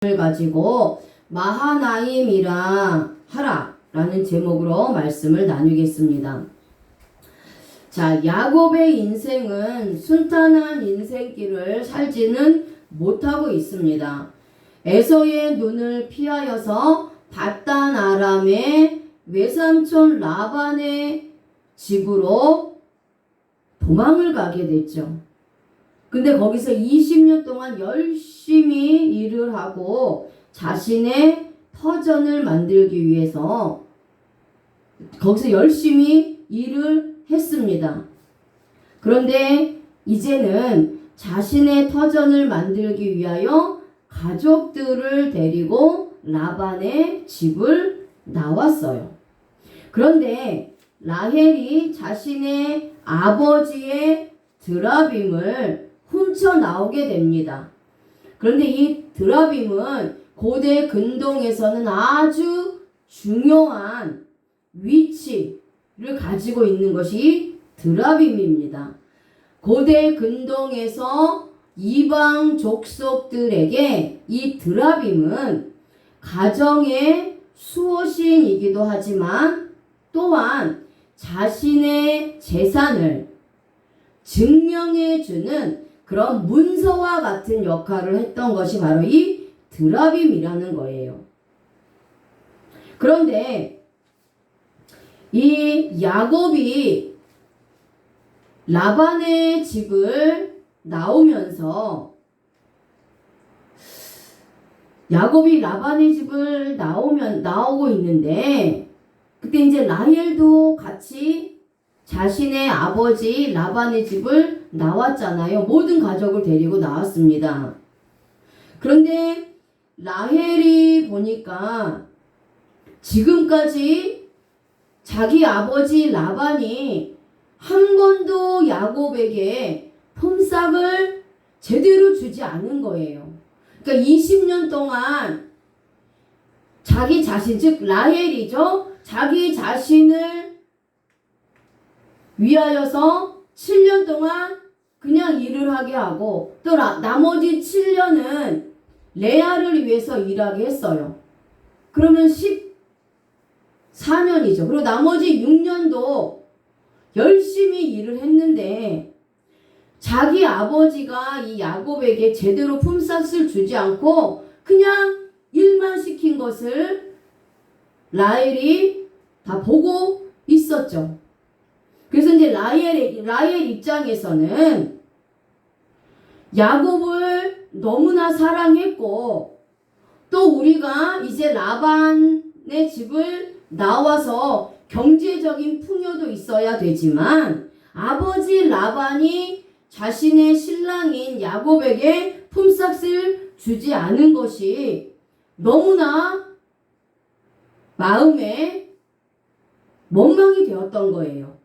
을 가지고 마하나임이라 하라 라는 제목으로 말씀을 나누겠습니다. 자, 야곱의 인생은 순탄한 인생길을 살지는 못하고 있습니다. 에서의 눈을 피하여서 밧단 아람의 외삼촌 라반의 집으로 도망을 가게 됐죠. 근데 거기서 20년 동안 열심히 일을 하고 자신의 터전을 만들기 위해서 거기서 열심히 일을 했습니다. 그런데 이제는 자신의 터전을 만들기 위하여 가족들을 데리고 라반의 집을 나왔어요. 그런데 라헬이 자신의 아버지의 드라빔을 훔쳐 나오게 됩니다. 그런데 이 드라빔은 고대 근동에서는 아주 중요한 위치를 가지고 있는 것이 드라빔입니다. 고대 근동에서 이방 족속들에게 이 드라빔은 가정의 수호신이기도 하지만 또한 자신의 재산을 증명해주는 그런 문서와 같은 역할을 했던 것이 바로 이 드라빔이라는 거예요. 그런데 이 야곱이 라반의 집을 나오면서 야곱이 라반의 집을 나오고 있는데 그때 이제 라헬도 같이 자신의 아버지 라반의 집을 나왔잖아요. 모든 가족을 데리고 나왔습니다. 그런데 라헬이 보니까 지금까지 자기 아버지 라반이 한 번도 야곱에게 품삯을 제대로 주지 않은 거예요. 그러니까 20년 동안 자기 자신, 즉 라헬이죠. 자기 자신을 위하여서 7년 동안 그냥 일을 하게 하고 또 나머지 7년은 레아를 위해서 일하게 했어요. 그러면 14년이죠. 그리고 나머지 6년도 열심히 일을 했는데 자기 아버지가 이 야곱에게 제대로 품삯을 주지 않고 그냥 일만 시킨 것을 라헬이 다 보고 있었죠. 그래서 이제 라헬 입장에서는 야곱을 너무나 사랑했고 또 우리가 이제 라반의 집을 나와서 경제적인 풍요도 있어야 되지만 아버지 라반이 자신의 신랑인 야곱에게 품삯을 주지 않은 것이 너무나 마음에 원망이 되었던 거예요.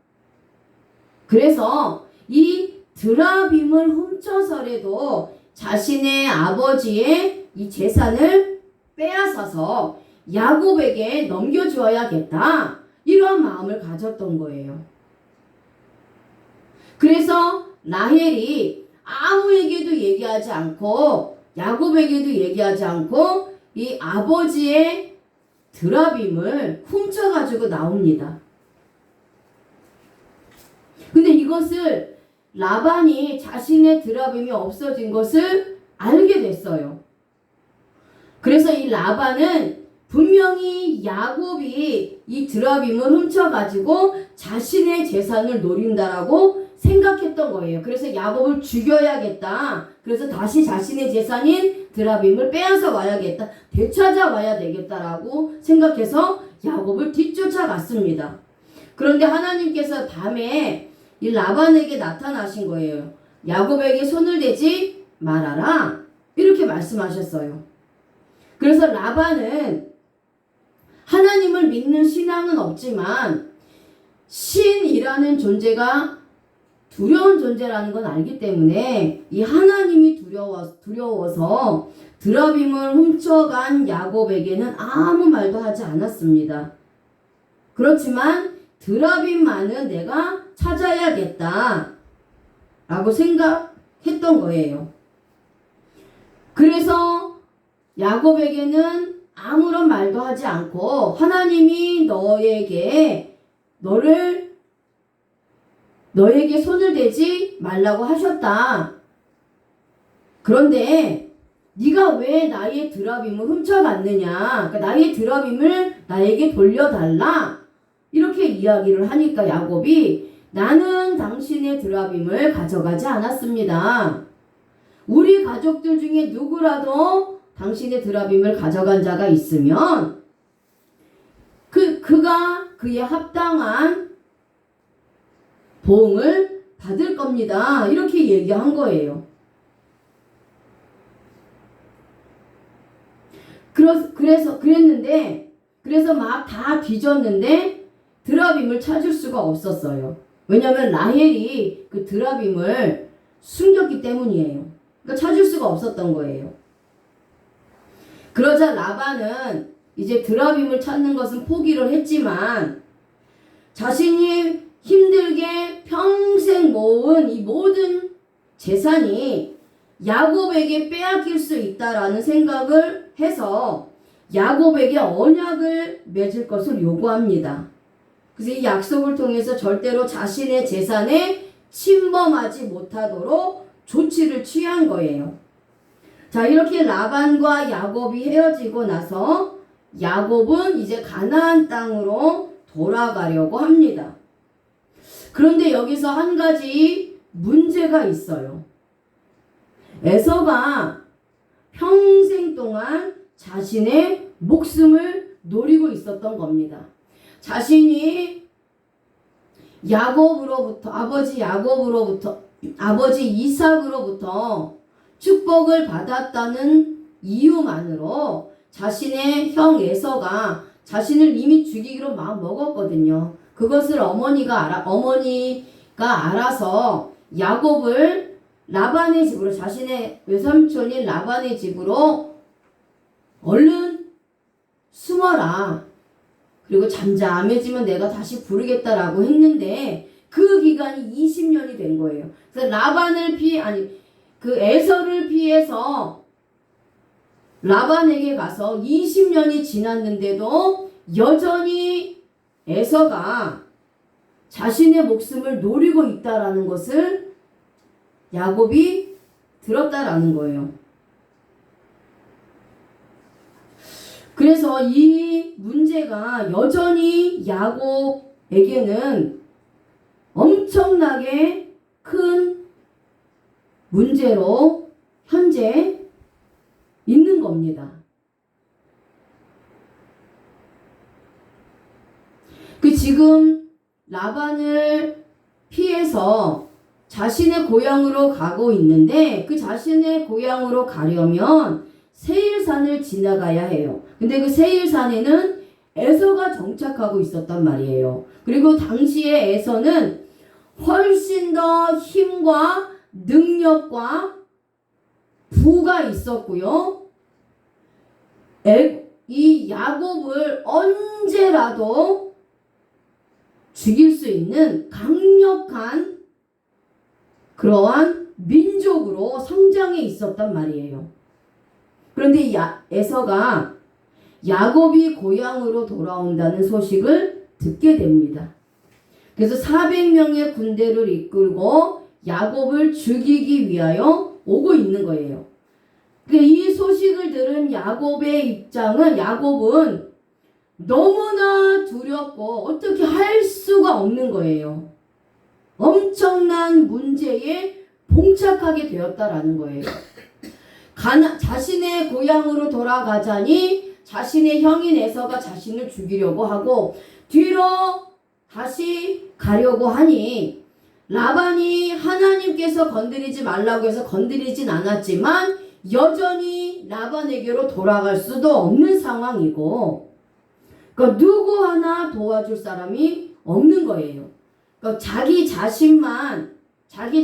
그래서 이 드라빔을 훔쳐서라도 자신의 아버지의 이 재산을 빼앗아서 야곱에게 넘겨주어야겠다. 이런 마음을 가졌던 거예요. 그래서 라헬이 아무에게도 얘기하지 않고 야곱에게도 얘기하지 않고 이 아버지의 드라빔을 훔쳐가지고 나옵니다. 근데 이것을 라반이 자신의 드라빔이 없어진 것을 알게 됐어요. 그래서 이 라반은 분명히 야곱이 이 드라빔을 훔쳐가지고 자신의 재산을 노린다라고 생각했던 거예요. 그래서 야곱을 죽여야겠다. 그래서 다시 자신의 재산인 드라빔을 빼앗아 와야겠다. 되찾아와야 되겠다라고 생각해서 야곱을 뒤쫓아갔습니다. 그런데 하나님께서 밤에 이 라반에게 나타나신 거예요. 야곱에게 손을 대지 말아라. 이렇게 말씀하셨어요. 그래서 라반은 하나님을 믿는 신앙은 없지만 신이라는 존재가 두려운 존재라는 건 알기 때문에 이 하나님이 두려워서 드라빔을 훔쳐간 야곱에게는 아무 말도 하지 않았습니다. 그렇지만 드라빔만은 내가 찾아야겠다 라고 생각했던 거예요. 그래서 야곱에게는 아무런 말도 하지 않고 하나님이 너에게 손을 대지 말라고 하셨다. 그런데 네가 왜 나의 드라빔을 훔쳐갔느냐? 그러니까 나의 드라빔을 나에게 돌려달라. 이렇게 이야기를 하니까 야곱이 나는 당신의 드라빔을 가져가지 않았습니다. 우리 가족들 중에 누구라도 당신의 드라빔을 가져간 자가 있으면 그가 그에 합당한 보응을 받을 겁니다. 이렇게 얘기한 거예요. 그래서 막 다 뒤졌는데 드라빔을 찾을 수가 없었어요. 왜냐하면 라헬이 그 드라빔을 숨겼기 때문이에요. 그러니까 찾을 수가 없었던 거예요. 그러자 라반은 이제 드라빔을 찾는 것은 포기를 했지만 자신이 힘들게 평생 모은 이 모든 재산이 야곱에게 빼앗길 수 있다라는 생각을 해서 야곱에게 언약을 맺을 것을 요구합니다. 그래서 이 약속을 통해서 절대로 자신의 재산에 침범하지 못하도록 조치를 취한 거예요. 자, 이렇게 라반과 야곱이 헤어지고 나서 야곱은 이제 가나안 땅으로 돌아가려고 합니다. 그런데 여기서 한 가지 문제가 있어요. 에서가 평생 동안 자신의 목숨을 노리고 있었던 겁니다. 자신이 아버지 이삭으로부터 축복을 받았다는 이유만으로 자신의 형 에서가 자신을 이미 죽이기로 마음 먹었거든요. 그것을 어머니가 알아서 야곱을 라반의 집으로, 자신의 외삼촌인 라반의 집으로 얼른 숨어라. 그리고 잠잠해지면 내가 다시 부르겠다라고 했는데 그 기간이 20년이 된 거예요. 그래서 그 에서를 피해서 라반에게 가서 20년이 지났는데도 여전히 에서가 자신의 목숨을 노리고 있다라는 것을 야곱이 들었다라는 거예요. 그래서 이 문제가 여전히 야곱에게는 엄청나게 큰 문제로 현재 있는 겁니다. 지금 라반을 피해서 자신의 고향으로 가고 있는데 그 자신의 고향으로 가려면 세일산을 지나가야 해요. 근데 그 세일산에는 에서가 정착하고 있었단 말이에요. 그리고 당시에 에서는 훨씬 더 힘과 능력과 부가 있었고요. 이 야곱을 언제라도 죽일 수 있는 강력한 그러한 민족으로 성장해 있었단 말이에요. 그런데 에서가 야곱이 고향으로 돌아온다는 소식을 듣게 됩니다. 그래서 400명의 군대를 이끌고 야곱을 죽이기 위하여 오고 있는 거예요. 이 소식을 들은 야곱은 너무나 두렵고 어떻게 할 수가 없는 거예요. 엄청난 문제에 봉착하게 되었다라는 거예요. 자신의 고향으로 돌아가자니 자신의 형인 에서가 자신을 죽이려고 하고 뒤로 다시 가려고 하니 라반이 하나님께서 건드리지 말라고 해서 건드리진 않았지만 여전히 라반에게로 돌아갈 수도 없는 상황이고 그러니까 누구 하나 도와줄 사람이 없는 거예요. 그러니까 자기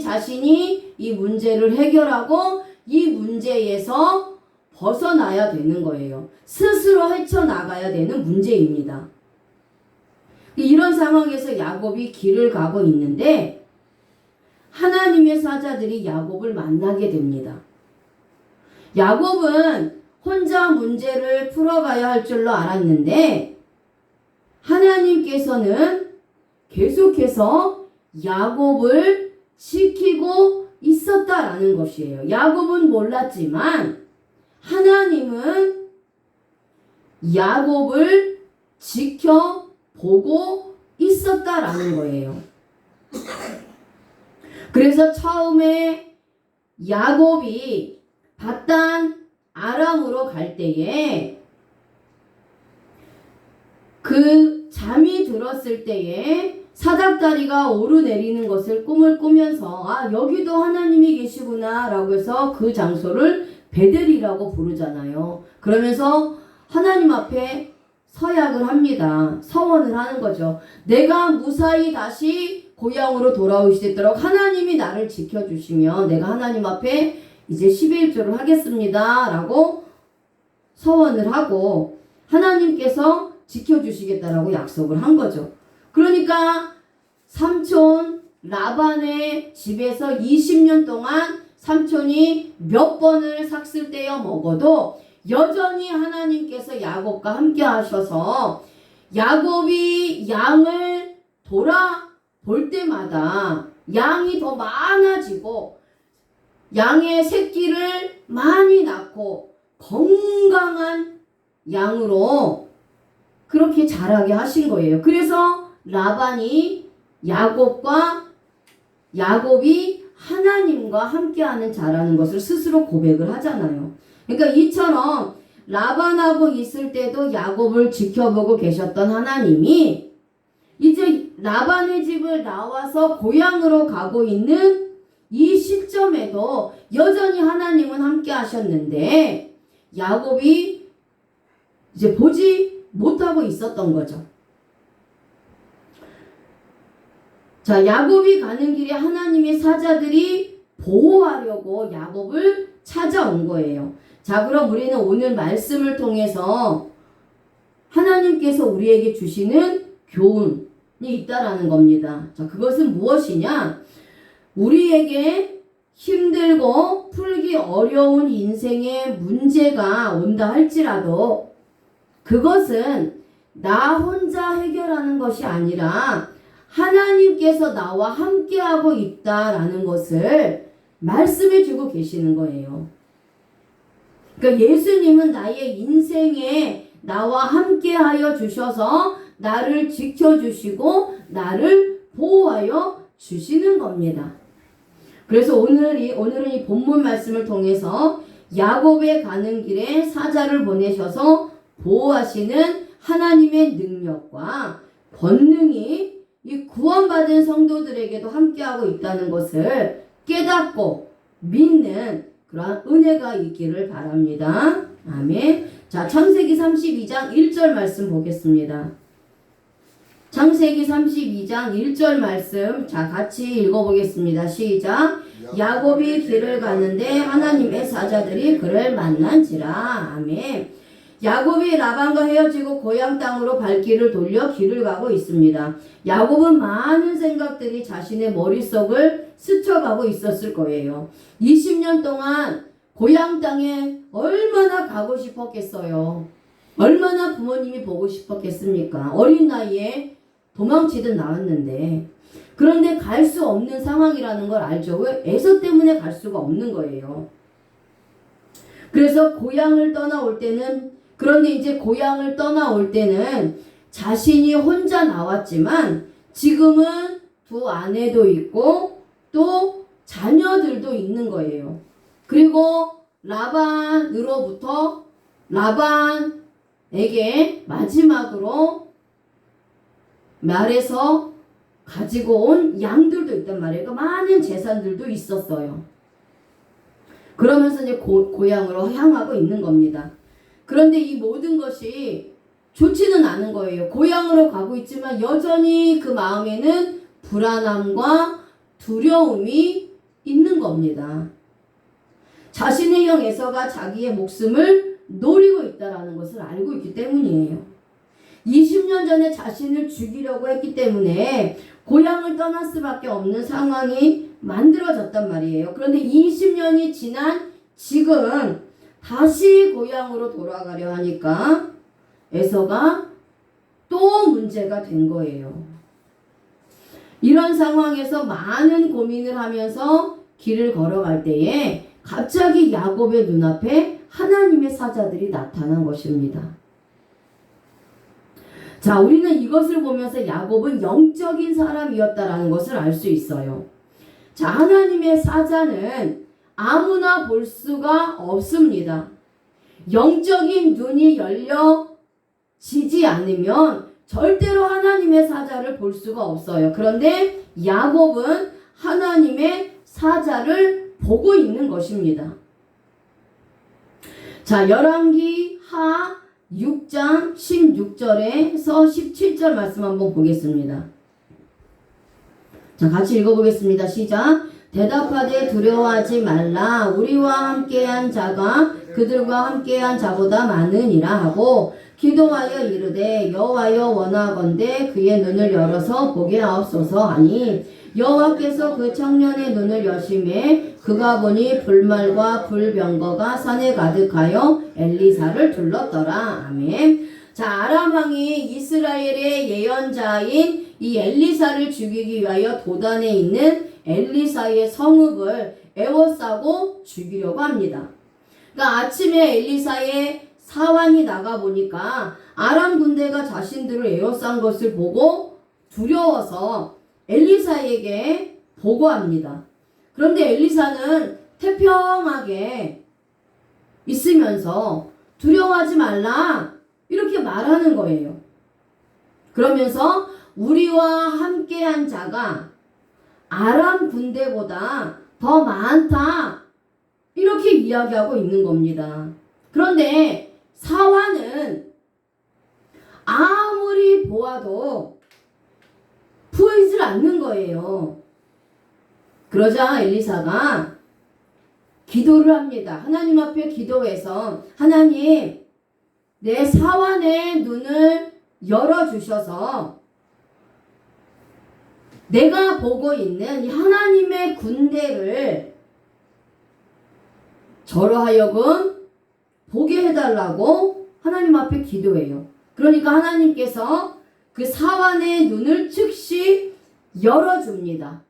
자신이 이 문제를 해결하고 이 문제에서 벗어나야 되는 거예요. 스스로 헤쳐나가야 되는 문제입니다. 이런 상황에서 야곱이 길을 가고 있는데 하나님의 사자들이 야곱을 만나게 됩니다. 야곱은 혼자 문제를 풀어가야 할 줄로 알았는데 하나님께서는 계속해서 야곱을 지키고 있었다라는 것이에요. 야곱은 몰랐지만 하나님은 야곱을 지켜보고 있었다라는 거예요. 그래서 처음에 야곱이 밧단 아람으로 갈 때에 그 잠이 들었을 때에 사닥다리가 오르내리는 것을 꿈을 꾸면서 아 여기도 하나님이 계시구나 라고 해서 그 장소를 베델이라고 부르잖아요. 그러면서 하나님 앞에 서약을 합니다. 서원을 하는 거죠. 내가 무사히 다시 고향으로 돌아올 수 있도록 하나님이 나를 지켜주시면 내가 하나님 앞에 이제 11조를 하겠습니다 라고 서원을 하고 하나님께서 지켜주시겠다라고 약속을 한 거죠. 그러니까 삼촌 라반의 집에서 20년 동안 삼촌이 몇 번을 삭슬 떼어 먹어도 여전히 하나님께서 야곱과 함께 하셔서 야곱이 양을 돌아볼 때마다 양이 더 많아지고 양의 새끼를 많이 낳고 건강한 양으로 그렇게 자라게 하신 거예요. 그래서 라반이 야곱이 하나님과 함께하는 자라는 것을 스스로 고백을 하잖아요. 그러니까 이처럼 라반하고 있을 때도 야곱을 지켜보고 계셨던 하나님이 이제 라반의 집을 나와서 고향으로 가고 있는 이 시점에도 여전히 하나님은 함께 하셨는데 야곱이 이제 보지 못하고 있었던 거죠. 자, 야곱이 가는 길에 하나님의 사자들이 보호하려고 야곱을 찾아온 거예요. 자, 그럼 우리는 오늘 말씀을 통해서 하나님께서 우리에게 주시는 교훈이 있다라는 겁니다. 자, 그것은 무엇이냐? 우리에게 힘들고 풀기 어려운 인생의 문제가 온다 할지라도 그것은 나 혼자 해결하는 것이 아니라 하나님께서 나와 함께하고 있다라는 것을 말씀해 주고 계시는 거예요. 그러니까 예수님은 나의 인생에 나와 함께하여 주셔서 나를 지켜주시고 나를 보호하여 주시는 겁니다. 그래서 오늘은 이 본문 말씀을 통해서 야곱에 가는 길에 사자를 보내셔서 보호하시는 하나님의 능력과 권능이 이 구원받은 성도들에게도 함께하고 있다는 것을 깨닫고 믿는 그러한 은혜가 있기를 바랍니다. 아멘. 자, 창세기 32장 1절 말씀 보겠습니다. 창세기 32장 1절 말씀 자 같이 읽어보겠습니다. 시작. 야곱이 길을 가는데 하나님의 사자들이 그를 만난지라. 아멘. 야곱이 라반과 헤어지고 고향 땅으로 발길을 돌려 길을 가고 있습니다. 야곱은 많은 생각들이 자신의 머릿속을 스쳐가고 있었을 거예요. 20년 동안 고향 땅에 얼마나 가고 싶었겠어요. 얼마나 부모님이 보고 싶었겠습니까? 어린 나이에 도망치듯 나왔는데 그런데 갈 수 없는 상황이라는 걸 알죠. 왜? 에서 때문에 갈 수가 없는 거예요. 그래서 고향을 떠나올 때는 그런데 이제 고향을 떠나올 때는 자신이 혼자 나왔지만 지금은 두 아내도 있고 또 자녀들도 있는 거예요. 그리고 라반에게 마지막으로 말해서 가지고 온 양들도 있단 말이에요. 그러니까 많은 재산들도 있었어요. 그러면서 이제 고향으로 향하고 있는 겁니다. 그런데 이 모든 것이 좋지는 않은 거예요. 고향으로 가고 있지만 여전히 그 마음에는 불안함과 두려움이 있는 겁니다. 자신의 형 에서가 자기의 목숨을 노리고 있다는 것을 알고 있기 때문이에요. 20년 전에 자신을 죽이려고 했기 때문에 고향을 떠날 수밖에 없는 상황이 만들어졌단 말이에요. 그런데 20년이 지난 지금 다시 고향으로 돌아가려 하니까 에서가 또 문제가 된 거예요. 이런 상황에서 많은 고민을 하면서 길을 걸어갈 때에 갑자기 야곱의 눈앞에 하나님의 사자들이 나타난 것입니다. 자, 우리는 이것을 보면서 야곱은 영적인 사람이었다라는 것을 알 수 있어요. 자, 하나님의 사자는 아무나 볼 수가 없습니다. 영적인 눈이 열려지지 않으면 절대로 하나님의 사자를 볼 수가 없어요. 그런데 야곱은 하나님의 사자를 보고 있는 것입니다. 자, 열왕기 하 6장 16절에서 17절 말씀 한번 보겠습니다. 자, 같이 읽어보겠습니다. 시작. 대답하되 두려워하지 말라. 우리와 함께한 자가 그들과 함께한 자보다 많으니라 하고 기도하여 이르되 여호와여 원하건대 그의 눈을 열어서 보게 하옵소서 하니 여호와께서 그 청년의 눈을 여심해 그가 보니 불말과 불병거가 산에 가득하여 엘리사를 둘렀더라. 아멘. 자, 아람 왕이 이스라엘의 예언자인 이 엘리사를 죽이기 위하여 도단에 있는 엘리사의 성읍을 에워싸고 죽이려고 합니다. 그러니까 아침에 엘리사의 사환이 나가보니까 아람 군대가 자신들을 에워싼 것을 보고 두려워서 엘리사에게 보고합니다. 그런데 엘리사는 태평하게 있으면서 두려워하지 말라 이렇게 말하는 거예요. 그러면서 우리와 함께한 자가 아람 군대보다 더 많다 이렇게 이야기하고 있는 겁니다. 그런데 사환은 아무리 보아도 보이질 않는 거예요. 그러자 엘리사가 기도를 합니다. 하나님 앞에 기도해서 하나님 내 사환의 눈을 열어주셔서 내가 보고 있는 이 하나님의 군대를 저로 하여금 보게 해달라고 하나님 앞에 기도해요. 그러니까 하나님께서 그 사환의 눈을 즉시 열어줍니다.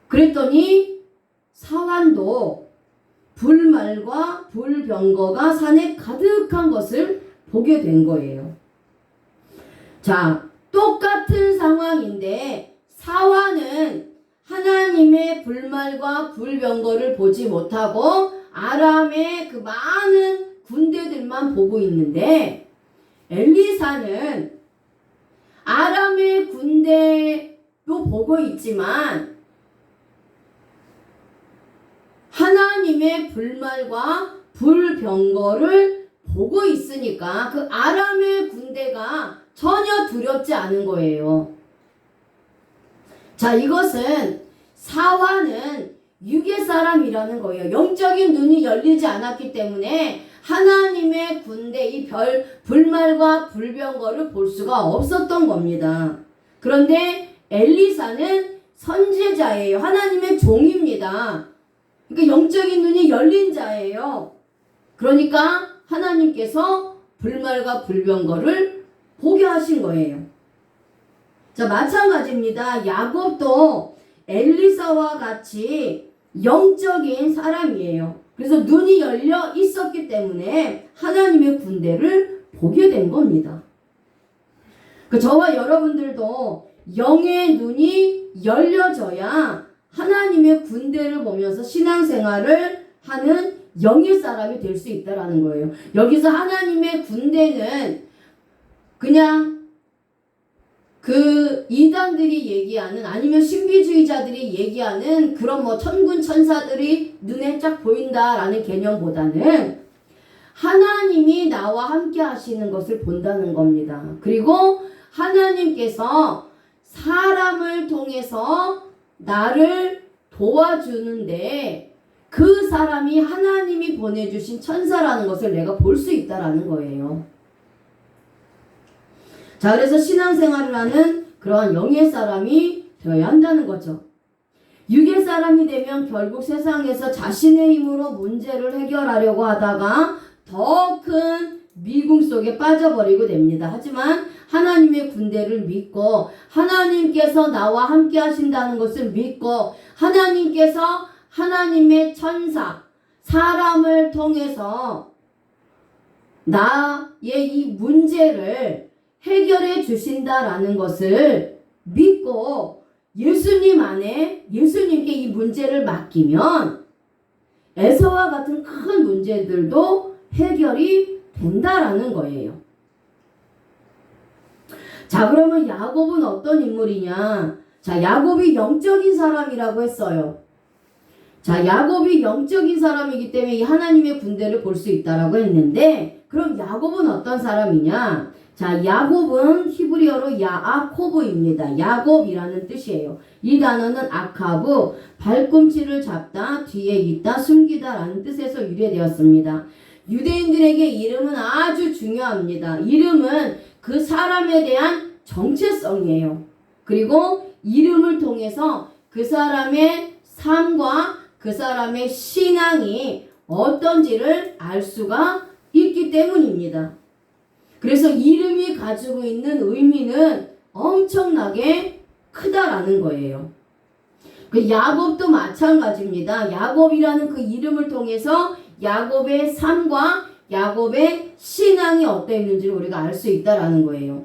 그랬더니 사환도 불말과 불병거가 산에 가득한 것을 보게 된 거예요. 자, 똑같은 상황인데 사환은 하나님의 불말과 불병거를 보지 못하고 아람의 그 많은 군대들만 보고 있는데 엘리사는 아람의 군대도 보고 있지만 하나님의 불말과 불병거를 보고 있으니까 그 아람의 군대가 전혀 두렵지 않은 거예요. 자, 이것은 사환은 육의 사람이라는 거예요. 영적인 눈이 열리지 않았기 때문에 하나님의 군대, 이 불말과 불병거를 볼 수가 없었던 겁니다. 그런데 엘리사는 선지자예요. 하나님의 종입니다. 그러니까 영적인 눈이 열린 자예요. 그러니까 하나님께서 불말과 불병거를 보게 하신 거예요. 자, 마찬가지입니다. 야곱도 엘리사와 같이 영적인 사람이에요. 그래서 눈이 열려 있었기 때문에 하나님의 군대를 보게 된 겁니다. 저와 여러분들도 영의 눈이 열려져야 하나님의 군대를 보면서 신앙생활을 하는 영의 사람이 될 수 있다라는 거예요. 여기서 하나님의 군대는 그냥 그 이단들이 얘기하는 아니면 신비주의자들이 얘기하는 그런 뭐 천군 천사들이 눈에 쫙 보인다라는 개념보다는 하나님이 나와 함께 하시는 것을 본다는 겁니다. 그리고 하나님께서 사람을 통해서 나를 도와주는데 그 사람이 하나님이 보내주신 천사라는 것을 내가 볼 수 있다라는 거예요. 자, 그래서 신앙생활을 하는 그러한 영의 사람이 되어야 한다는 거죠. 육의 사람이 되면 결국 세상에서 자신의 힘으로 문제를 해결하려고 하다가 더 큰 미궁 속에 빠져버리고 됩니다. 하지만 하나님의 군대를 믿고 하나님께서 나와 함께 하신다는 것을 믿고 하나님께서 하나님의 천사, 사람을 통해서 나의 이 문제를 해결해 주신다라는 것을 믿고 예수님 안에 예수님께 이 문제를 맡기면 에서와 같은 큰 문제들도 해결이 된다라는 거예요. 자, 그러면 야곱은 어떤 인물이냐? 자, 야곱이 영적인 사람이라고 했어요. 자, 야곱이 영적인 사람이기 때문에 이 하나님의 군대를 볼 수 있다라고 했는데, 그럼 야곱은 어떤 사람이냐? 자, 야곱은 히브리어로 야아코브입니다. 야곱이라는 뜻이에요. 이 단어는 아카브, 발꿈치를 잡다, 뒤에 있다, 숨기다 라는 뜻에서 유래되었습니다. 유대인들에게 이름은 아주 중요합니다. 이름은 그 사람에 대한 정체성이에요. 그리고 이름을 통해서 그 사람의 삶과 그 사람의 신앙이 어떤지를 알 수가 있기 때문입니다. 그래서 이름이 가지고 있는 의미는 엄청나게 크다라는 거예요. 그 야곱도 마찬가지입니다. 야곱이라는 그 이름을 통해서 야곱의 삶과 야곱의 신앙이 어떠했는지를 우리가 알 수 있다라는 거예요.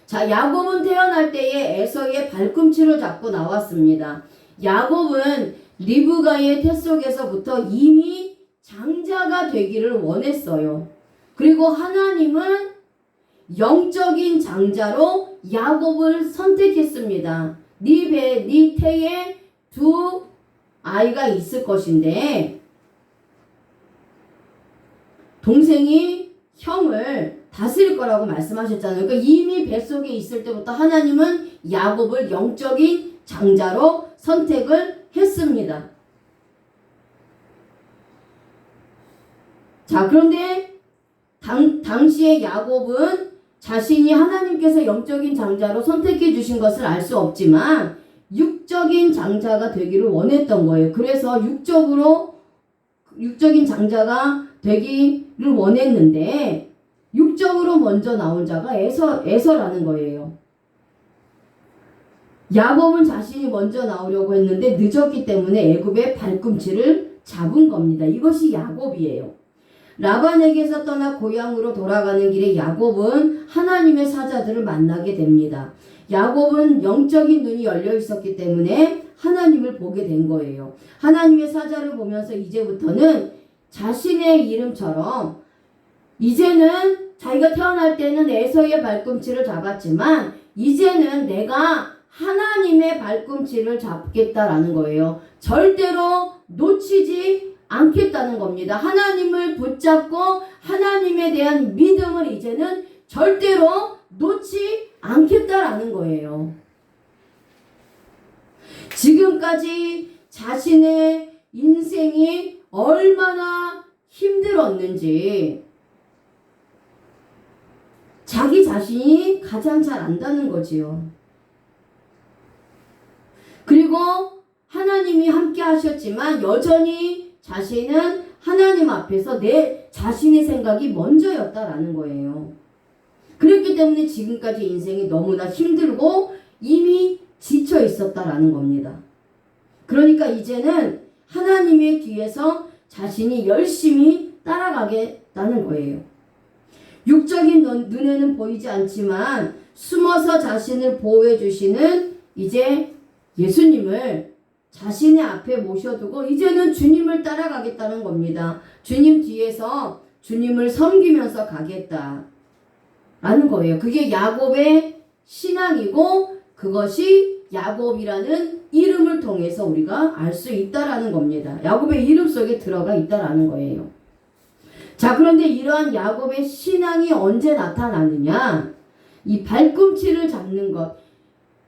자, 야곱은 태어날 때에 에서의 발꿈치를 잡고 나왔습니다. 야곱은 리브가의 태 속에서부터 이미 장자가 되기를 원했어요. 그리고 하나님은 영적인 장자로 야곱을 선택했습니다. 네 태에 두 아이가 있을 것인데 동생이 형을 다스릴 거라고 말씀하셨잖아요. 그러니까 이미 뱃속에 있을 때부터 하나님은 야곱을 영적인 장자로 선택을 했습니다. 자, 그런데 당시에 야곱은 자신이 하나님께서 영적인 장자로 선택해 주신 것을 알 수 없지만 육적인 장자가 되기를 원했던 거예요. 그래서 육적인 장자가 되기를 원했는데 육적으로 먼저 나온 자가 에서라는 거예요. 야곱은 자신이 먼저 나오려고 했는데 늦었기 때문에 애굽의 발꿈치를 잡은 겁니다. 이것이 야곱이에요. 라반에게서 떠나 고향으로 돌아가는 길에 야곱은 하나님의 사자들을 만나게 됩니다. 야곱은 영적인 눈이 열려 있었기 때문에 하나님을 보게 된 거예요. 하나님의 사자를 보면서 이제부터는 자신의 이름처럼 이제는 자기가 태어날 때는 에서의 발꿈치를 잡았지만 이제는 내가 하나님의 발꿈치를 잡겠다라는 거예요. 절대로 놓치지 않겠다는 겁니다. 하나님을 붙잡고 하나님에 대한 믿음을 이제는 절대로 놓지 않겠다라는 거예요. 지금까지 자신의 인생이 얼마나 힘들었는지 자기 자신이 가장 잘 안다는 거지요. 그리고 하나님이 함께 하셨지만 여전히 자신은 하나님 앞에서 내 자신의 생각이 먼저였다라는 거예요. 그렇기 때문에 지금까지 인생이 너무나 힘들고 이미 지쳐 있었다라는 겁니다. 그러니까 이제는 하나님의 뒤에서 자신이 열심히 따라가겠다는 거예요. 육적인 눈에는 보이지 않지만 숨어서 자신을 보호해 주시는 이제 예수님을 자신의 앞에 모셔두고 이제는 주님을 따라가겠다는 겁니다. 주님 뒤에서 주님을 섬기면서 가겠다 라는 거예요. 그게 야곱의 신앙이고 그것이 야곱이라는 이름을 통해서 우리가 알 수 있다라는 겁니다. 야곱의 이름 속에 들어가 있다라는 거예요. 자, 그런데 이러한 야곱의 신앙이 언제 나타나느냐? 이 발꿈치를 잡는 것.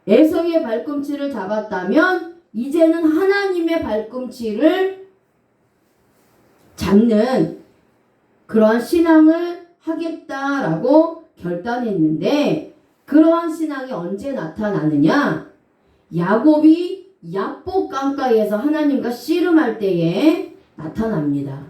에서의 발꿈치를 잡았다면 이제는 하나님의 발꿈치를 잡는 그러한 신앙을 하겠다라고 결단했는데 그러한 신앙이 언제 나타나느냐? 야곱이 야복 강가에서 하나님과 씨름할 때에 나타납니다.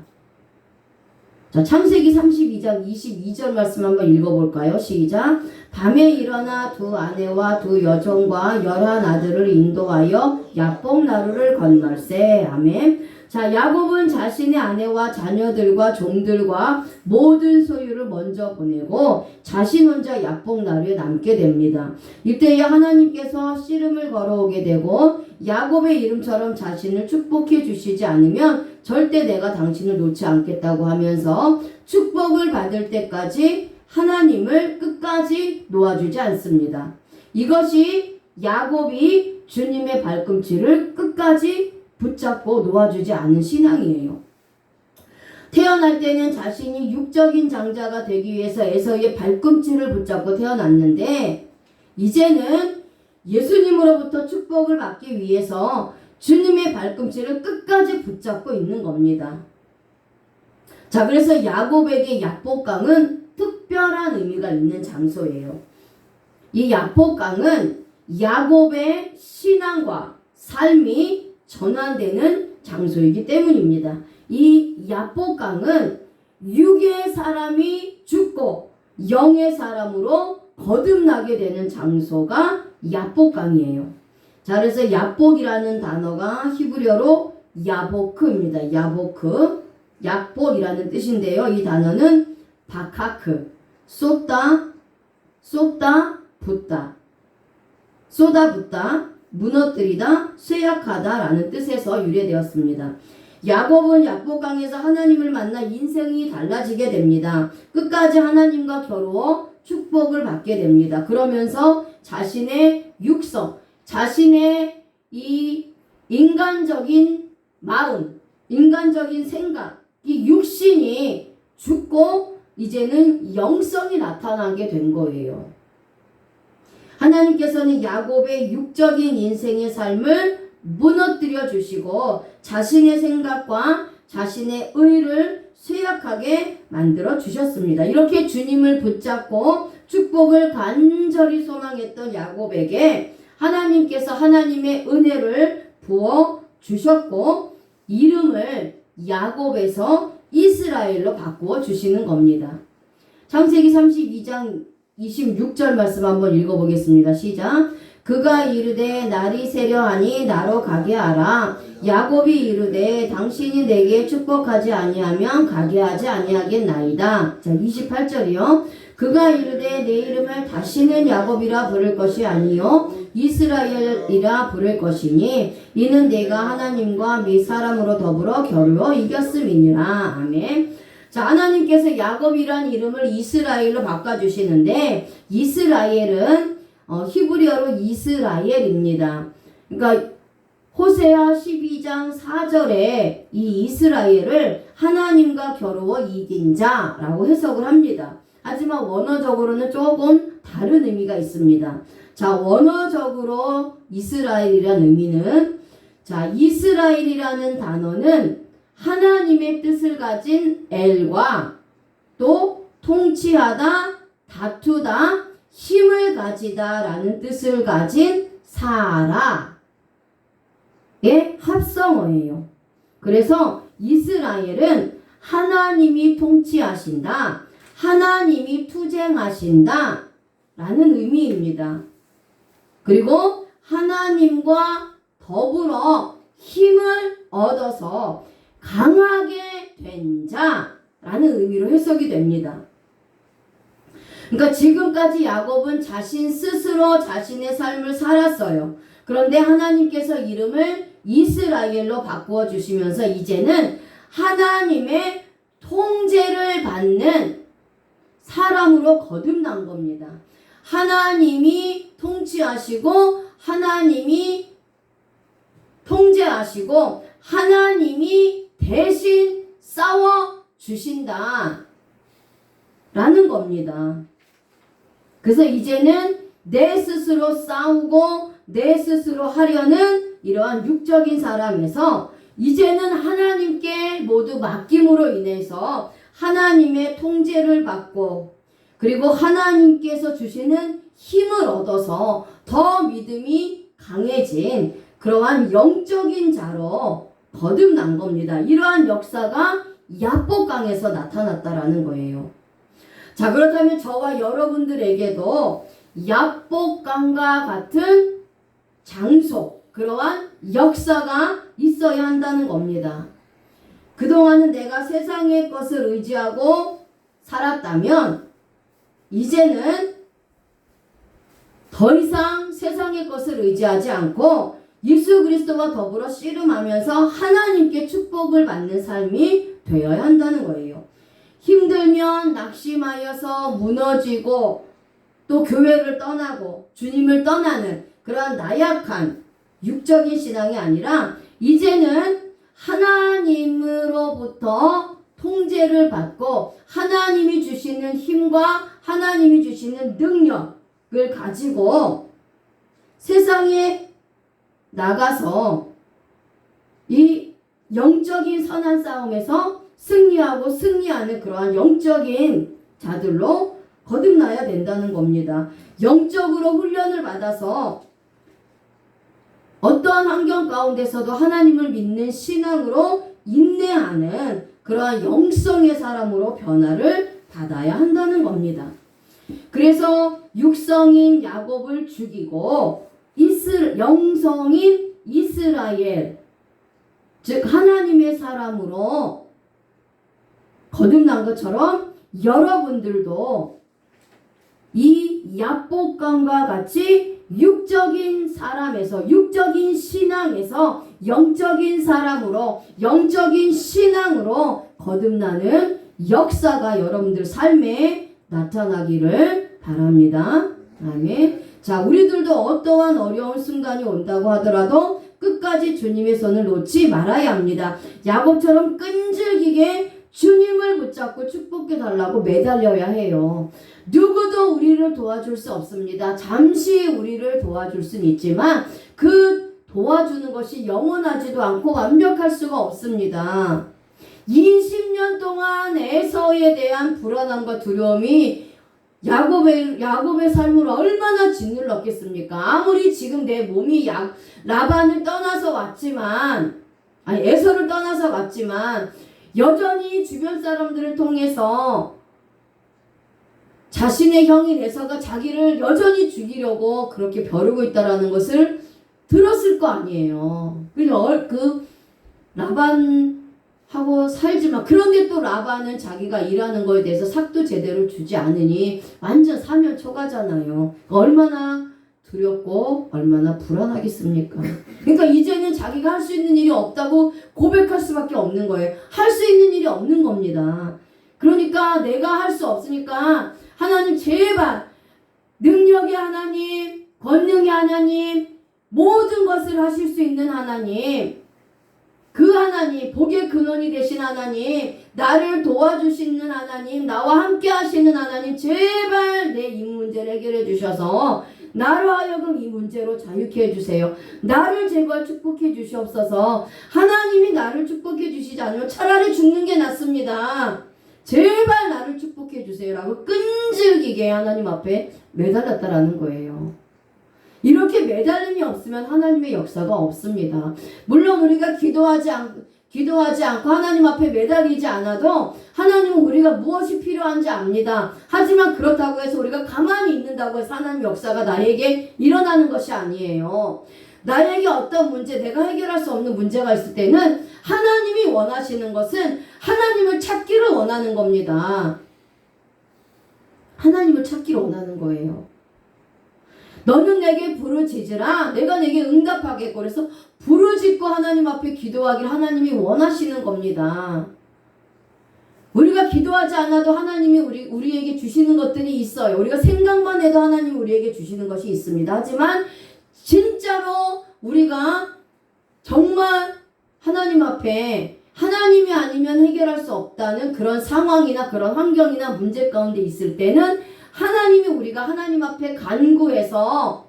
자, 창세기 32장 22절 말씀 한번 읽어볼까요? 시작. 밤에 일어나 두 아내와 두 여종과 11 아들을 인도하여 야복 나루를 건널세. 아멘. 자, 야곱은 자신의 아내와 자녀들과 종들과 모든 소유를 먼저 보내고 자신 혼자 야복 나루에 남게 됩니다. 이때에 하나님께서 씨름을 걸어오게 되고 야곱의 이름처럼 자신을 축복해 주시지 않으면 절대 내가 당신을 놓지 않겠다고 하면서 축복을 받을 때까지 하나님을 끝까지 놓아주지 않습니다. 이것이 야곱이 주님의 발꿈치를 끝까지 붙잡고 놓아주지 않은 신앙이에요. 태어날 때는 자신이 육적인 장자가 되기 위해서 에서의 발꿈치를 붙잡고 태어났는데 이제는 예수님으로부터 축복을 받기 위해서 주님의 발꿈치를 끝까지 붙잡고 있는 겁니다. 자, 그래서 야곱에게 야복강은 특별한 의미가 있는 장소예요. 이 야복강은 야곱의 신앙과 삶이 전환되는 장소이기 때문입니다. 이 야복강은 육의 사람이 죽고 영의 사람으로 거듭나게 되는 장소가 야복강이에요. 자, 그래서 야복이라는 단어가 히브리어로 야보크입니다. 야보크, 야복이라는 뜻인데요. 이 단어는 바카크, 쏟다, 붓다, 쏟아붓다, 무너뜨리다, 쇠약하다 라는 뜻에서 유래되었습니다. 야곱은 야복강에서 하나님을 만나 인생이 달라지게 됩니다. 끝까지 하나님과 겨루어 축복을 받게 됩니다. 그러면서 자신의 육성, 자신의 이 인간적인 마음, 인간적인 생각, 이 육신이 죽고 이제는 영성이 나타나게 된 거예요. 하나님께서는 야곱의 육적인 인생의 삶을 무너뜨려 주시고 자신의 생각과 자신의 의를 쇠약하게 만들어 주셨습니다. 이렇게 주님을 붙잡고 축복을 간절히 소망했던 야곱에게 하나님께서 하나님의 은혜를 부어 주셨고 이름을 야곱에서 이스라엘로 바꾸어 주시는 겁니다. 창세기 32장 26절 말씀 한번 읽어보겠습니다. 시작. 그가 이르되 날이 세려하니 나로 가게 하라. 야곱이 이르되 당신이 내게 축복하지 아니하면 가게 하지 아니하겠나이다. 자, 28절이요. 그가 이르되 내 이름을 다시는 야곱이라 부를 것이 아니요 이스라엘이라 부를 것이니 이는 내가 하나님과 및 사람으로 더불어 겨루어 이겼음이니라. 아멘. 자, 하나님께서 야곱이란 이름을 이스라엘로 바꿔주시는데 이스라엘은 히브리어로 이스라엘입니다. 그러니까 호세아 12장 4절에 이 이스라엘을 하나님과 겨루어 이긴 자라고 해석을 합니다. 하지만 원어적으로는 조금 다른 의미가 있습니다. 자, 원어적으로 이스라엘이라는 의미는 자, 이스라엘이라는 단어는 하나님의 뜻을 가진 엘과 또 통치하다, 다투다, 힘을 가지다 라는 뜻을 가진 사라의 합성어예요. 그래서 이스라엘은 하나님이 통치하신다, 하나님이 투쟁하신다 라는 의미입니다. 그리고 하나님과 더불어 힘을 얻어서 강하게 된 자라는 의미로 해석이 됩니다. 그러니까 지금까지 야곱은 자신 스스로 자신의 삶을 살았어요. 그런데 하나님께서 이름을 이스라엘로 바꾸어 주시면서 이제는 하나님의 통제를 받는 사람으로 거듭난 겁니다. 하나님이 통치하시고 하나님이 통제하시고 하나님이 대신 싸워 주신다 라는 겁니다. 그래서 이제는 내 스스로 싸우고 내 스스로 하려는 이러한 육적인 사람에서 이제는 하나님께 모두 맡김으로 인해서 하나님의 통제를 받고 그리고 하나님께서 주시는 힘을 얻어서 더 믿음이 강해진 그러한 영적인 자로 거듭난 겁니다. 이러한 역사가 야복강에서 나타났다라는 거예요. 자, 그렇다면 저와 여러분들에게도 야복강과 같은 장소, 그러한 역사가 있어야 한다는 겁니다. 그동안은 내가 세상의 것을 의지하고 살았다면 이제는 더 이상 세상의 것을 의지하지 않고 예수 그리스도와 더불어 씨름하면서 하나님께 축복을 받는 삶이 되어야 한다는 거예요. 힘들면 낙심하여서 무너지고 또 교회를 떠나고 주님을 떠나는 그러한 나약한 육적인 신앙이 아니라 이제는 하나님으로부터 통제를 받고 하나님이 주시는 힘과 하나님이 주시는 능력을 가지고 세상에 나가서 이 영적인 선한 싸움에서 승리하고 승리하는 그러한 영적인 자들로 거듭나야 된다는 겁니다. 영적으로 훈련을 받아서 어떠한 환경 가운데서도 하나님을 믿는 신앙으로 인내하는 그러한 영성의 사람으로 변화를 받아야 한다는 겁니다. 그래서 육성인 야곱을 죽이고 영성인 이스라엘, 즉 하나님의 사람으로 거듭난 것처럼 여러분들도 이 야복강과 같이 육적인 사람에서, 육적인 신앙에서 영적인 사람으로, 영적인 신앙으로 거듭나는 역사가 여러분들 삶에 나타나기를 바랍니다. 아멘. 자, 우리들도 어떠한 어려운 순간이 온다고 하더라도 끝까지 주님의 손을 놓지 말아야 합니다. 야곱처럼 끈질기게 주님을 붙잡고 축복해 달라고 매달려야 해요. 누구도 우리를 도와줄 수 없습니다. 잠시 우리를 도와줄 수는 있지만 그 도와주는 것이 영원하지도 않고 완벽할 수가 없습니다. 20년 동안 에서에 대한 불안함과 두려움이 야곱의 삶을 얼마나 짓눌렀겠습니까? 아무리 지금 내 몸이 라반을 떠나서 왔지만, 에서를 떠나서 왔지만 여전히 주변 사람들을 통해서 자신의 형인 에서가 자기를 여전히 죽이려고 그렇게 벼르고 있다라는 것을 들었을 거 아니에요. 그 라반하고 살지만, 그런데 또 라반은 자기가 일하는 거에 대해서 삭도 제대로 주지 않으니 완전 사면초가잖아요. 얼마나 두렵고 얼마나 불안하겠습니까? 그러니까 이제는 자기가 할 수 있는 일이 없다고 고백할 수밖에 없는 거예요. 할 수 있는 일이 없는 겁니다. 그러니까 내가 할 수 없으니까 하나님 제발, 능력의 하나님, 권능의 하나님, 모든 것을 하실 수 있는 하나님, 그 하나님, 복의 근원이 되신 하나님, 나를 도와주시는 하나님, 나와 함께 하시는 하나님, 제발 내 이 문제를 해결해 주셔서 나로 하여금 이 문제로 자유케 해주세요. 나를 제발 축복해 주시옵소서. 하나님이 나를 축복해 주시지 않으면 차라리 죽는 게 낫습니다. 제발 나를 축복해 주세요 라고 끈질기게 하나님 앞에 매달렸다라는 거예요. 이렇게 매달림이 없으면 하나님의 역사가 없습니다. 물론 우리가 기도하지 않고 하나님 앞에 매달리지 않아도 하나님은 우리가 무엇이 필요한지 압니다. 하지만 그렇다고 해서 우리가 가만히 있는다고 해서 하나님 역사가 나에게 일어나는 것이 아니에요. 나에게 어떤 문제, 내가 해결할 수 없는 문제가 있을 때는 하나님이 원하시는 것은 하나님을 찾기를 원하는 겁니다. 하나님을 찾기를 원하는 거예요. 너는 내게 부르짖으라, 내가 내게 응답하겠고. 그래서 부르짖고 하나님 앞에 기도하기를 하나님이 원하시는 겁니다. 우리가 기도하지 않아도 하나님이 우리에게 주시는 것들이 있어요. 우리가 생각만 해도 하나님이 우리에게 주시는 것이 있습니다. 하지만 진짜로 우리가 정말 하나님 앞에 하나님이 아니면 해결할 수 없다는 그런 상황이나 그런 환경이나 문제 가운데 있을 때는 하나님이 우리가 하나님 앞에 간구해서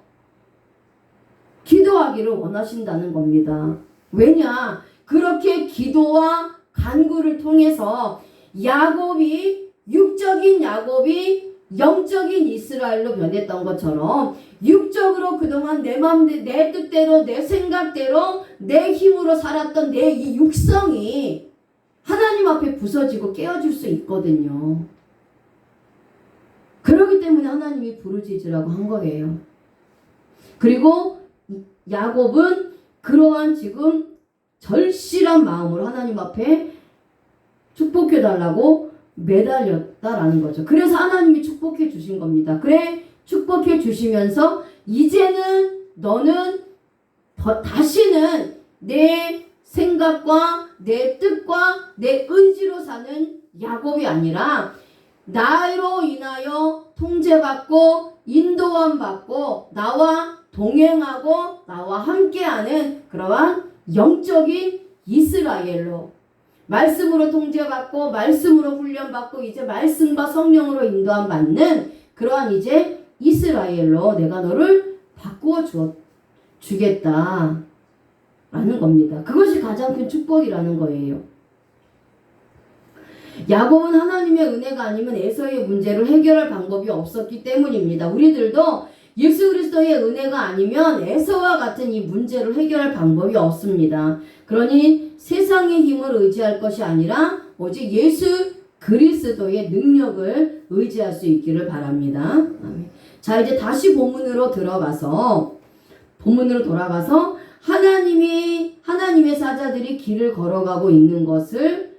기도하기를 원하신다는 겁니다. 왜냐? 그렇게 기도와 간구를 통해서 육적인 야곱이 영적인 이스라엘로 변했던 것처럼 육적으로 그동안 내 마음대로 내 뜻대로 내 생각대로 내 힘으로 살았던 내 이 육성이 하나님 앞에 부서지고 깨어질 수 있거든요. 그렇기 때문에 하나님이 부르짖으라고 한 거예요. 그리고 야곱은 그러한 지금 절실한 마음으로 하나님 앞에 축복해 달라고 매달렸다라는 거죠. 그래서 하나님이 축복해 주신 겁니다. 그래, 축복해 주시면서 이제는 너는 다시는 내 생각과 내 뜻과 내 의지로 사는 야곱이 아니라 나로 인하여 통제받고 인도함 받고 나와 동행하고 나와 함께하는 그러한 영적인 이스라엘로 말씀으로 통제받고 말씀으로 훈련받고 이제 말씀과 성령으로 인도함 받는 그러한 이제 이스라엘로 내가 너를 바꾸어 주겠다 라는 겁니다. 그것이 가장 큰 축복이라는 거예요. 야곱은 하나님의 은혜가 아니면 에서의 문제를 해결할 방법이 없었기 때문입니다. 우리들도 예수 그리스도의 은혜가 아니면 에서와 같은 이 문제를 해결할 방법이 없습니다. 그러니 세상의 힘을 의지할 것이 아니라 오직 예수 그리스도의 능력을 의지할 수 있기를 바랍니다. 아멘. 자, 이제 다시 본문으로 돌아가서 하나님의 사자들이 길을 걸어가고 있는 것을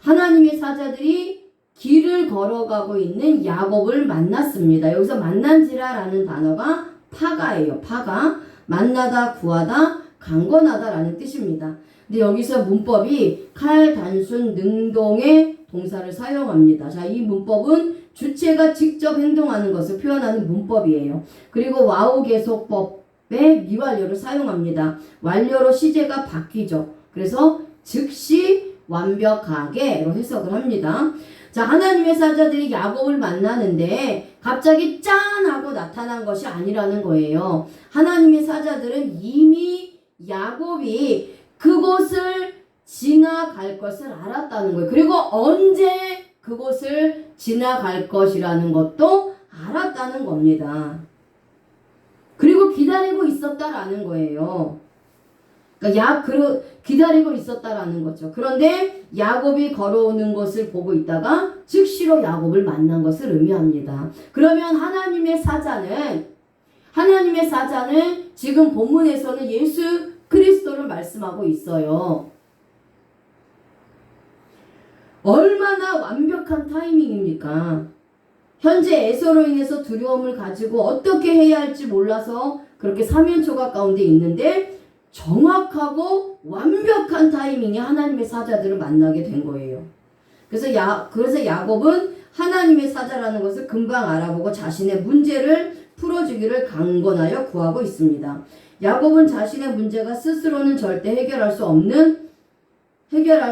하나님의 사자들이 길을 걸어가고 있는 야곱을 만났습니다. 여기서 만난지라라는 단어가 파가예요. 파가 만나다, 구하다, 강권하다라는 뜻입니다. 근데 여기서 문법이 칼, 단순, 능동의 동사를 사용합니다. 자, 이 문법은 주체가 직접 행동하는 것을 표현하는 문법이에요. 그리고 와우 계속법의 미완료를 사용합니다. 완료로 시제가 바뀌죠. 그래서 즉시 완벽하게로 해석을 합니다. 자, 하나님의 사자들이 야곱을 만나는데 갑자기 짠 하고 나타난 것이 아니라는 거예요. 하나님의 사자들은 이미 야곱이 그곳을 지나갈 것을 알았다는 거예요. 그리고 언제 그곳을 지나갈 것이라는 것도 알았다는 겁니다. 그리고 기다리고 있었다라는 거예요. 그러니까 기다리고 있었다라는 거죠. 그런데 야곱이 걸어오는 것을 보고 있다가 즉시로 야곱을 만난 것을 의미합니다. 그러면 하나님의 사자는 지금 본문에서는 예수 그리스도를 말씀하고 있어요. 얼마나 완벽한 타이밍입니까? 현재 에서로 인해서 두려움을 가지고 어떻게 해야 할지 몰라서 그렇게 사면초가 가운데 있는데 정확하고 완벽한 타이밍에 하나님의 사자들을 만나게 된 거예요. 그래서 야곱은 하나님의 사자라는 것을 금방 알아보고 자신의 문제를 풀어주기를 강권하여 구하고 있습니다. 야곱은 자신의 문제가 스스로는 절대 해결할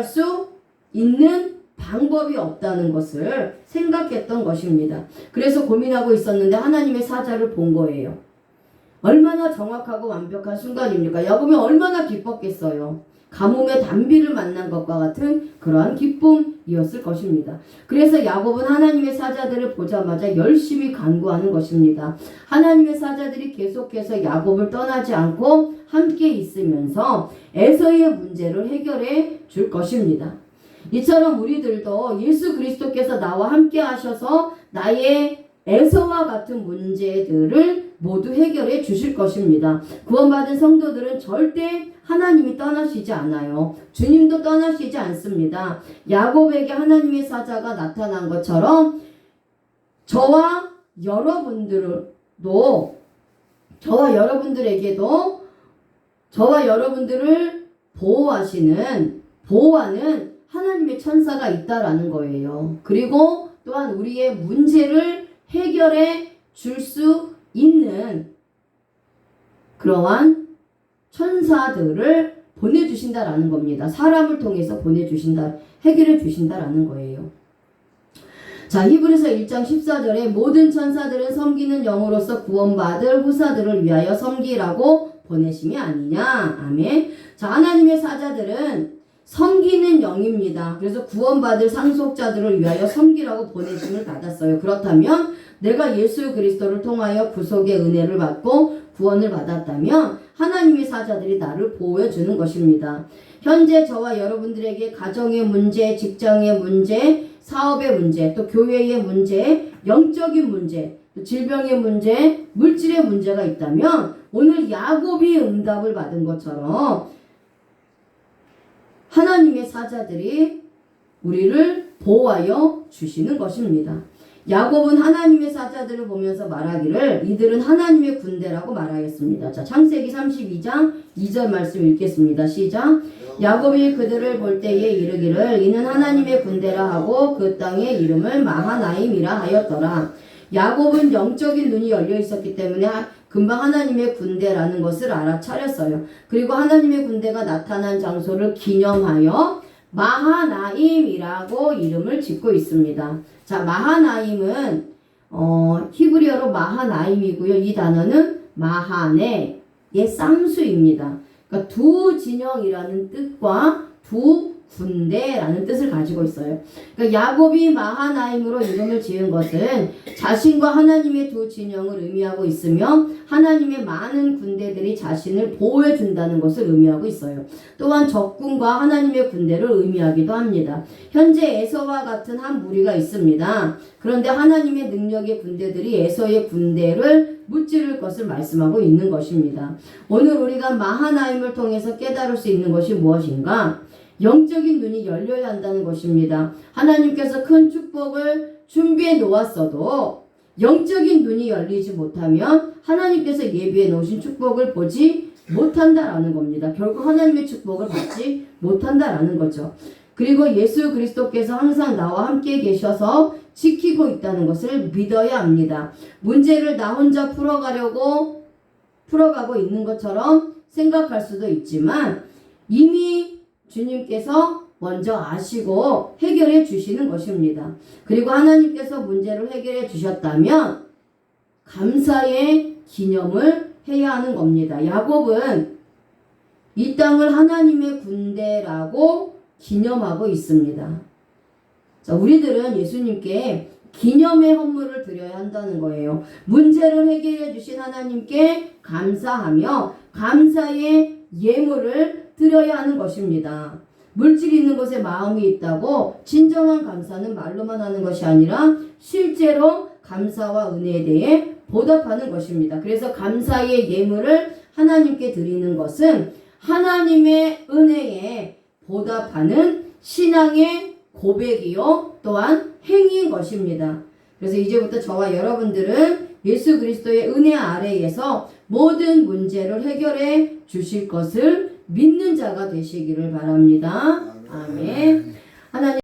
수 있는 방법이 없다는 것을 생각했던 것입니다. 그래서 고민하고 있었는데 하나님의 사자를 본 거예요. 얼마나 정확하고 완벽한 순간입니까? 야곱이 얼마나 기뻤겠어요. 가뭄의 단비를 만난 것과 같은 그러한 기쁨이었을 것입니다. 그래서 야곱은 하나님의 사자들을 보자마자 열심히 간구하는 것입니다. 하나님의 사자들이 계속해서 야곱을 떠나지 않고 함께 있으면서 에서의 문제를 해결해 줄 것입니다. 이처럼 우리들도 예수 그리스도께서 나와 함께 하셔서 나의 에서와 같은 문제들을 모두 해결해 주실 것입니다. 구원받은 성도들은 절대 하나님이 떠나시지 않아요. 주님도 떠나시지 않습니다. 야곱에게 하나님의 사자가 나타난 것처럼 저와 여러분들을 보호하는 하나님의 천사가 있다라는 거예요. 그리고 또한 우리의 문제를 해결해 줄 수 있는 그러한 천사들을 보내주신다라는 겁니다. 사람을 통해서 해결해 주신다라는 거예요. 자, 히브리서 1장 14절에 모든 천사들은 섬기는 영으로서 구원받을 후사들을 위하여 섬기라고 보내심이 아니냐. 아멘. 자, 하나님의 사자들은 섬기는 영입니다. 그래서 구원받을 상속자들을 위하여 섬기라고 보내심을 받았어요. 그렇다면 내가 예수 그리스도를 통하여 구속의 은혜를 받고 구원을 받았다면 하나님의 사자들이 나를 보호해 주는 것입니다. 현재 저와 여러분들에게 가정의 문제, 직장의 문제, 사업의 문제, 또 교회의 문제, 영적인 문제, 또 질병의 문제, 물질의 문제가 있다면 오늘 야곱이 응답을 받은 것처럼 하나님의 사자들이 우리를 보호하여 주시는 것입니다. 야곱은 하나님의 사자들을 보면서 말하기를 이들은 하나님의 군대라고 말하였습니다. 자, 창세기 32장 2절 말씀 읽겠습니다. 시작. 야곱이 그들을 볼 때에 이르기를 이는 하나님의 군대라 하고 그 땅의 이름을 마하나임이라 하였더라. 야곱은 영적인 눈이 열려 있었기 때문에 금방 하나님의 군대라는 것을 알아차렸어요. 그리고 하나님의 군대가 나타난 장소를 기념하여 마하나임이라고 이름을 짓고 있습니다. 자, 마하나임은 히브리어로 마하나임이고요. 이 단어는 마하네의 쌍수입니다. 그러니까 두 진영이라는 뜻과 두 군대라는 뜻을 가지고 있어요. 그러니까 야곱이 마하나임으로 이름을 지은 것은 자신과 하나님의 두 진영을 의미하고 있으며 하나님의 많은 군대들이 자신을 보호해 준다는 것을 의미하고 있어요. 또한 적군과 하나님의 군대를 의미하기도 합니다. 현재 에서와 같은 한 무리가 있습니다. 그런데 하나님의 능력의 군대들이 에서의 군대를 무찌를 것을 말씀하고 있는 것입니다. 오늘 우리가 마하나임을 통해서 깨달을 수 있는 것이 무엇인가? 영적인 눈이 열려야 한다는 것입니다. 하나님께서 큰 축복을 준비해 놓았어도 영적인 눈이 열리지 못하면 하나님께서 예비해 놓으신 축복을 보지 못한다라는 겁니다. 결국 하나님의 축복을 받지 못한다라는 거죠. 그리고 예수 그리스도께서 항상 나와 함께 계셔서 지키고 있다는 것을 믿어야 합니다. 문제를 나 혼자 풀어가고 있는 것처럼 생각할 수도 있지만 이미 주님께서 먼저 아시고 해결해 주시는 것입니다. 그리고 하나님께서 문제를 해결해 주셨다면 감사의 기념을 해야 하는 겁니다. 야곱은 이 땅을 하나님의 군대라고 기념하고 있습니다. 자, 우리들은 예수님께 기념의 헌물을 드려야 한다는 거예요. 문제를 해결해 주신 하나님께 감사하며 감사의 예물을 드려야 하는 것입니다. 물질이 있는 곳에 마음이 있다고 진정한 감사는 말로만 하는 것이 아니라 실제로 감사와 은혜에 대해 보답하는 것입니다. 그래서 감사의 예물을 하나님께 드리는 것은 하나님의 은혜에 보답하는 신앙의 고백이요 또한 행위인 것입니다. 그래서 이제부터 저와 여러분들은 예수 그리스도의 은혜 아래에서 모든 문제를 해결해 주실 것을 믿는 자가 되시기를 바랍니다. 아멘. 하나님